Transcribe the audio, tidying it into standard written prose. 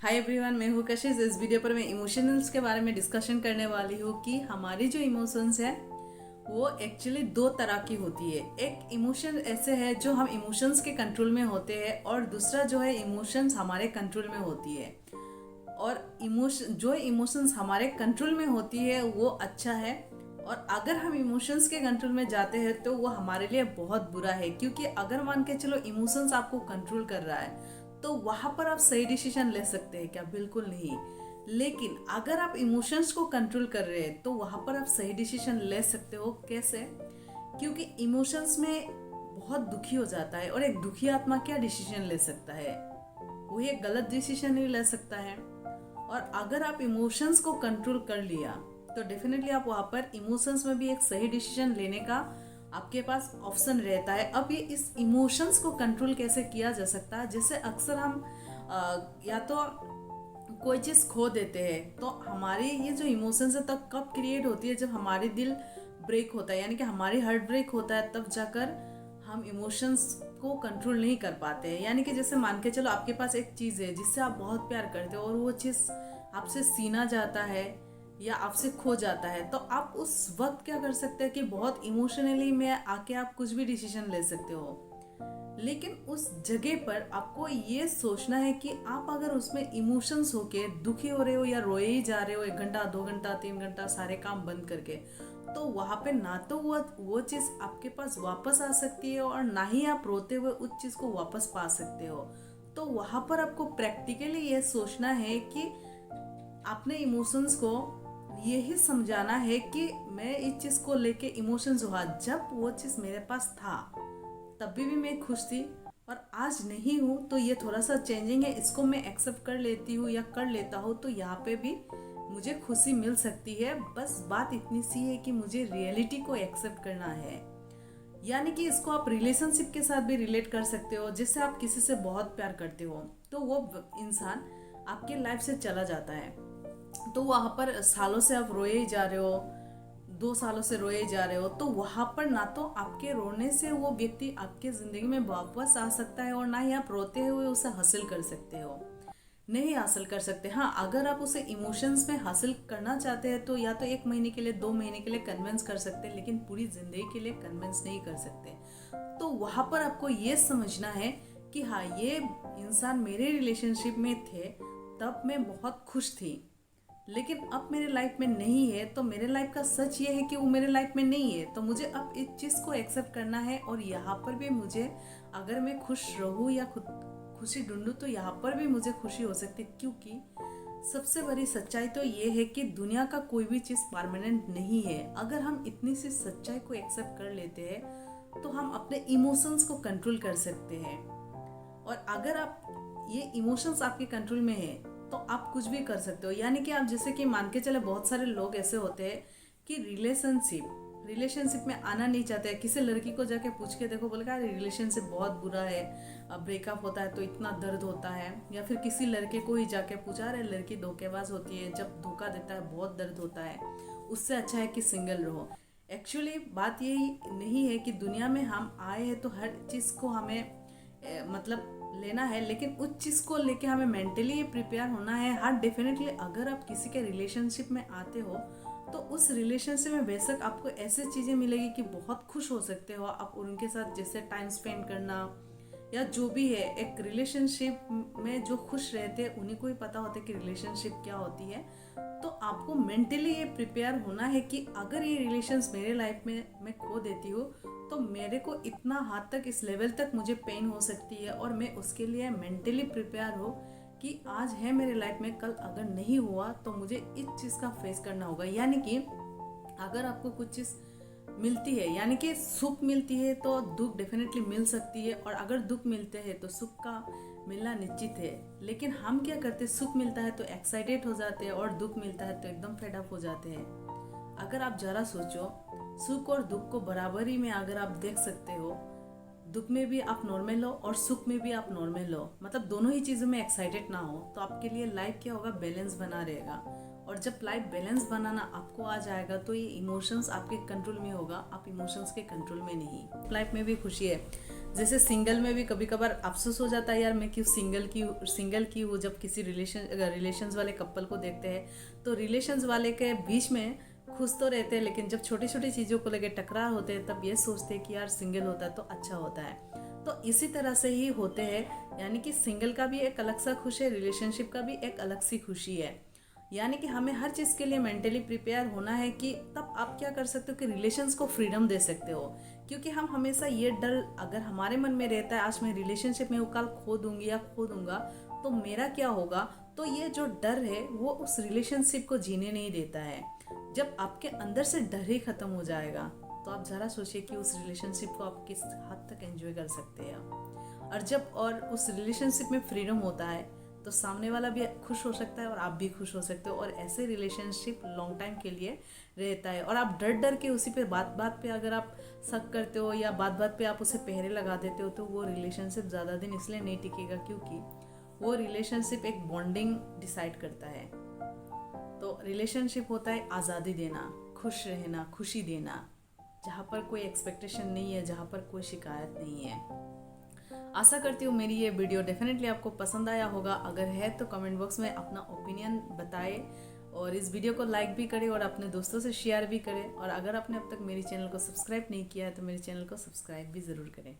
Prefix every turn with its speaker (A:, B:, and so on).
A: Hi everyone, मैं हूँ कशिश। इस वीडियो पर मैं इमोशनल्स के बारे में डिस्कशन करने वाली हूँ कि हमारी जो इमोशंस है वो एक्चुअली दो तरह की होती है। एक इमोशन ऐसे है जो हम इमोशंस के कंट्रोल में होते हैं और दूसरा जो है इमोशंस हमारे कंट्रोल में होती है। और इमोशंस हमारे कंट्रोल में होती है वो अच्छा है, और अगर हम इमोशंस के कंट्रोल में जाते हैं तो वो हमारे लिए बहुत बुरा है। क्योंकि अगर मान के चलो इमोशंस आपको कंट्रोल कर रहा है तो वहां पर आप सही डिसीजन ले सकते हैं क्या? बिल्कुल नहीं। लेकिन अगर आप इमोशंस को कंट्रोल कर रहे हैं तो वहां पर आप सही डिसीजन ले सकते हो। कैसे? क्योंकि इमोशंस में बहुत दुखी हो जाता है और एक दुखी आत्मा क्या डिसीजन ले सकता है? वो एक गलत डिसीजन नहीं ले सकता है। और अगर आप इमोशंस को कंट्रोल कर लिया तो डेफिनेटली आप वहाँ पर इमोशंस में भी एक सही डिसीजन लेने का आपके पास ऑप्शन रहता है। अब ये इस इमोशंस को कंट्रोल कैसे किया जा सकता है? जैसे अक्सर हम या तो कोई चीज़ खो देते हैं तो हमारी ये जो इमोशंस है तब कब क्रिएट होती है? जब हमारी दिल ब्रेक होता है, यानी कि हमारी हार्ट ब्रेक होता है, तब जाकर हम इमोशंस को कंट्रोल नहीं कर पाते हैं। यानी कि जैसे मान के चलो आपके पास एक चीज़ है जिससे आप बहुत प्यार करते हो और वो चीज़ आपसे छीना जाता है या आपसे खो जाता है, तो आप उस वक्त क्या कर सकते हैं कि बहुत इमोशनली में आके आप कुछ भी डिसीजन ले सकते हो। लेकिन उस जगह पर आपको ये सोचना है कि आप अगर उसमें इमोशंस होके दुखी हो रहे हो या रोए ही जा रहे हो 1 घंटा 2 घंटा 3 घंटा सारे काम बंद करके, तो वहाँ पे ना तो वो चीज़ आपके पास वापस आ सकती है और ना ही आप रोते हुए उस चीज़ को वापस पा सकते हो। तो वहाँ पर आपको प्रैक्टिकली ये सोचना है कि अपने इमोशंस को यही समझाना है कि मैं इस चीज़ को लेके इमोशंस हुआ, जब वो चीज़ मेरे पास था तभी भी मैं खुश थी और आज नहीं हूँ, तो ये थोड़ा सा चेंजिंग है, इसको मैं एक्सेप्ट कर लेती हूँ या कर लेता हूँ तो यहाँ पे भी मुझे खुशी मिल सकती है। बस बात इतनी सी है कि मुझे रियलिटी को एक्सेप्ट करना है। यानी कि इसको आप रिलेशनशिप के साथ भी रिलेट कर सकते हो। जैसे आप किसी से बहुत प्यार करते हो तो वो इंसान आपके लाइफ से चला जाता है, तो वहाँ पर सालों से आप रोए ही जा रहे हो, 2 सालों से रोए जा रहे हो, तो वहाँ पर ना तो आपके रोने से वो व्यक्ति आपके ज़िंदगी में वापस आ सकता है और ना ही आप रोते हुए उसे हासिल कर सकते हो। नहीं हासिल कर सकते। हाँ, अगर आप उसे इमोशंस में हासिल करना चाहते हैं तो या तो 1 महीने के लिए 2 महीने के लिए कन्विंस कर सकते हैं, लेकिन पूरी ज़िंदगी के लिए कन्विंस नहीं कर सकते। तो वहाँ पर आपको ये समझना है कि हाँ, ये इंसान मेरे रिलेशनशिप में थे तब मैं बहुत खुश थी, लेकिन अब मेरे लाइफ में नहीं है। तो मेरे लाइफ का सच ये है कि वो मेरे लाइफ में नहीं है, तो मुझे अब इस चीज़ को एक्सेप्ट करना है। और यहाँ पर भी मुझे, अगर मैं खुश रहूँ या खुद खुशी ढूंढूं तो यहाँ पर भी मुझे खुशी हो सकती है। क्योंकि सबसे बड़ी सच्चाई तो ये है कि दुनिया का कोई भी चीज़ परमानेंट नहीं है। अगर हम इतनी सी सच्चाई को एक्सेप्ट कर लेते हैं तो हम अपने इमोशंस को कंट्रोल कर सकते हैं। और अगर आप ये इमोशंस आपके कंट्रोल में है तो आप कुछ भी कर सकते हो। यानी कि आप जैसे कि मान के चले, बहुत सारे लोग ऐसे होते हैं कि रिलेशनशिप में आना नहीं चाहते हैं। किसी लड़की को जाके पूछ के देखो, बोलेगा रिलेशनशिप बहुत बुरा है, अब ब्रेकअप होता है तो इतना दर्द होता है। या फिर किसी लड़के को ही जाके पूछा, अरे लड़की धोखेबाज होती है, जब धोखा देता है बहुत दर्द होता है, उससे अच्छा है कि सिंगल रहो। एक्चुअली बात यही नहीं है कि दुनिया में हम आए हैं तो हर चीज़ को हमें मतलब लेना है, लेकिन उस चीज़ को लेके हमें मेंटली प्रिपेयर होना है। हाँ, डेफिनेटली अगर आप किसी के रिलेशनशिप में आते हो तो उस रिलेशनशिप में बेशक आपको ऐसे चीज़ें मिलेगी कि बहुत खुश हो सकते हो आप उनके साथ, जैसे टाइम स्पेंड करना या जो भी है। एक रिलेशनशिप में जो खुश रहते हैं उन्हीं को ही पता होता है कि रिलेशनशिप क्या होती है। तो आपको मेंटली ये प्रिपेयर होना है कि अगर ये रिलेशंस मेरे लाइफ में मैं खो देती हूँ तो मेरे को इतना हद तक, इस लेवल तक मुझे पेन हो सकती है, और मैं उसके लिए मेंटली प्रिपेयर हो कि आज है मेरे लाइफ में, कल अगर नहीं हुआ तो मुझे इस चीज़ का फेस करना होगा। यानी कि अगर आपको कुछ चीज़ मिलती है, यानी कि सुख मिलती है, तो दुख डेफिनेटली मिल सकती है। और अगर दुख मिलते हैं तो सुख का मिलना निश्चित है। लेकिन हम क्या करते हैं, सुख मिलता है तो एक्साइटेड हो जाते हैं और दुख मिलता है तो एकदम फेड अप हो जाते हैं। अगर आप जरा सोचो, सुख और दुख को बराबरी में अगर आप देख सकते हो, दुख में भी आप नॉर्मल हो और सुख में भी आप नॉर्मल हो, मतलब दोनों ही चीज़ों में एक्साइटेड ना हो, तो आपके लिए लाइफ क्या होगा, बैलेंस बना रहेगा। और जब लाइफ बैलेंस बनाना आपको आ जाएगा तो ये इमोशंस आपके कंट्रोल में होगा, आप इमोशंस के कंट्रोल में नहीं। लाइफ में भी खुशी है, जैसे सिंगल में भी कभी कभार अफसोस हो जाता है, यार मैं क्यों सिंगल की हूँ। जब किसी रिलेशंस वाले कपल को देखते हैं तो रिलेशंस वाले के बीच में खुश तो रहते हैं, लेकिन जब छोटी छोटी चीज़ों को लेकर टकरार होते हैं तब ये सोचते हैं कि यार सिंगल होता है तो अच्छा होता है। तो इसी तरह से ही होते हैं, यानी कि सिंगल का भी एक अलग सा खुश है, रिलेशनशिप का भी एक अलग सी खुशी है। यानी कि हमें हर चीज़ के लिए मेंटली प्रिपेयर होना है कि तब आप क्या कर सकते हो कि रिलेशंस को फ्रीडम दे सकते हो। क्योंकि हम हमेशा ये डर अगर हमारे मन में रहता है, आज मैं रिलेशनशिप में वो कल खो दूंगी या खो दूंगा तो मेरा क्या होगा, तो ये जो डर है वो उस रिलेशनशिप को जीने नहीं देता है। जब आपके अंदर से डर ही खत्म हो जाएगा तो आप ज़रा सोचिए कि उस रिलेशनशिप को आप किस हद तक एंजॉय कर सकते हैं। और जब और उस रिलेशनशिप में फ्रीडम होता है तो सामने वाला भी खुश हो सकता है और आप भी खुश हो सकते हो, और ऐसे रिलेशनशिप लॉन्ग टाइम के लिए रहता है। और आप डर डर के उसी पे बात बात पे अगर आप शक करते हो या बात बात पे आप उसे पहरे लगा देते हो तो वो रिलेशनशिप ज़्यादा दिन इसलिए नहीं टिकेगा, क्योंकि वो रिलेशनशिप एक बॉन्डिंग डिसाइड करता है। तो रिलेशनशिप होता है आज़ादी देना, खुश रहना, खुशी देना, जहाँ पर कोई एक्सपेक्टेशन नहीं है, जहाँ पर कोई शिकायत नहीं है। आशा करती हूँ मेरी ये वीडियो डेफिनेटली आपको पसंद आया होगा। अगर है तो कमेंट बॉक्स में अपना ओपिनियन बताएं, और इस वीडियो को लाइक भी करें और अपने दोस्तों से शेयर भी करें। और अगर आपने अब तक मेरे चैनल को सब्सक्राइब नहीं किया है तो मेरे चैनल को सब्सक्राइब भी ज़रूर करें।